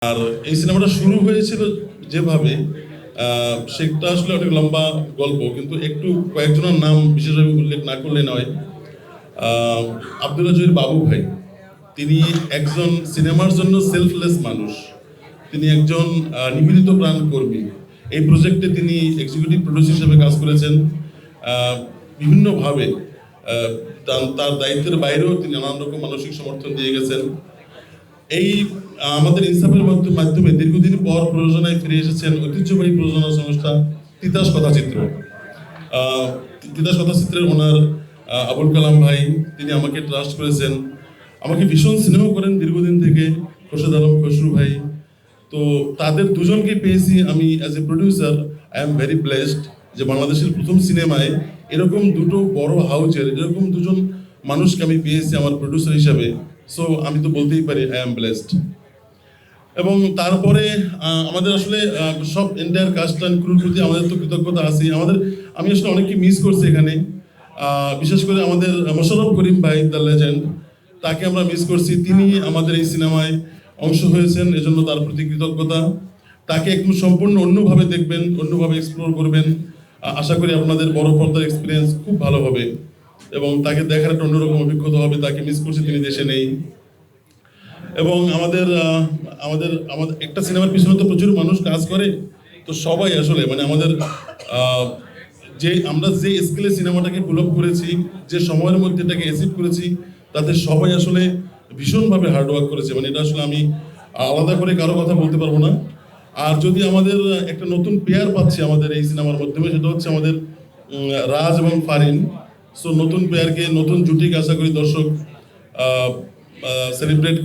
আর এই সিনেমাটা শুরু হয়েছিল যেভাবে সেটা আসলে অনেক লম্বা গল্প, কিন্তু একটু কয়েকজনের নাম বিশেষভাবে উল্লেখ না করলে নয়। আব্দুল্লাহ জহির বাবু ভাই, তিনি একজন সিনেমার জন্য সেলফলেস মানুষ। তিনি একজন নিবেদিত প্রাণ কর্মী। এই প্রজেক্টে তিনি এক্সিকিউটিভ প্রডিউসার হিসেবে কাজ করেছেন। বিভিন্নভাবে তার দায়িত্বের বাইরেও তিনি নানান রকম মানসিক সমর্থন দিয়ে গেছেন। এই আমাদের ইনসাফের মাধ্যমে দীর্ঘদিন পর প্রযোজনায় ফিরে এসেছেন ঐতিহ্যবাহী প্রযোজনা সংস্থা তিতাস কথাচিত্র। তিতাস কথাচিত্রের ওনার আবুল কালাম ভাই, তিনি আমাকে ট্রাস্ট করেছেন, আমাকে ভীষণ স্নেহ করেন দীর্ঘদিন থেকে। খোরশেদ আলম খসরু ভাই, তো তাদের দুজনকে পেয়েছি আমি as a producer. I am very blessed যে বাংলাদেশের প্রথম সিনেমায় এরকম দুটো বড় হাউজের এরকম দুজন মানুষকে আমি পেয়েছি আমার প্রডিউসার হিসাবে। সো আমি তো বলতেই পারি আই এম ব্লেসড। এবং তারপরে আমাদের আসলে সব এন্টায়ার কাস্ট অ্যান্ড ক্রুর প্রতি আমাদের তো কৃতজ্ঞতা আছে। আমি আসলে অনেককে মিস করছি এখানে, বিশেষ করে আমাদের মোশাররফ করিম ভাই, দ্য লেজেন্ড, তাকে আমরা মিস করছি। তিনি আমাদের এই সিনেমায় অংশ হয়েছেন, এজন্য তার প্রতি কৃতজ্ঞতা। তাকে একটু সম্পূর্ণ অন্যভাবে দেখবেন, অন্যভাবে এক্সপ্লোর করবেন। আশা করি আপনাদের বড় পর্দার এক্সপিরিয়েন্স খুব ভালো হবে এবং তাকে দেখার একটা অন্যরকম অভিজ্ঞতা হবে। তাকে মিস করছি, তিনি দেশে নেই। এবং আমাদের আমাদের আমাদের একটা সিনেমার পিছনে তো প্রচুর মানুষ কাজ করে, তো সবাই আসলে মানে আমাদের যে আমরা যে স্কেলে সিনেমাটাকে পুল আপ করেছি, যে সময়ের মধ্যে এটাকে অ্যাচিভ করেছি, তাতে সবাই আসলে ভীষণভাবে হার্ডওয়ার্ক করেছে। মানে এটা আসলে আমি আলাদা করে কারো কথা বলতে পারবো না। আর যদি আমাদের একটা নতুন পেয়ার পাচ্ছি আমাদের এই সিনেমার মাধ্যমে, সেটা হচ্ছে আমাদের রাজ এবং ফারিন। সো নতুন পেয়ারকে, নতুন জুটিকে আশা করি দর্শক সেলিব্রেট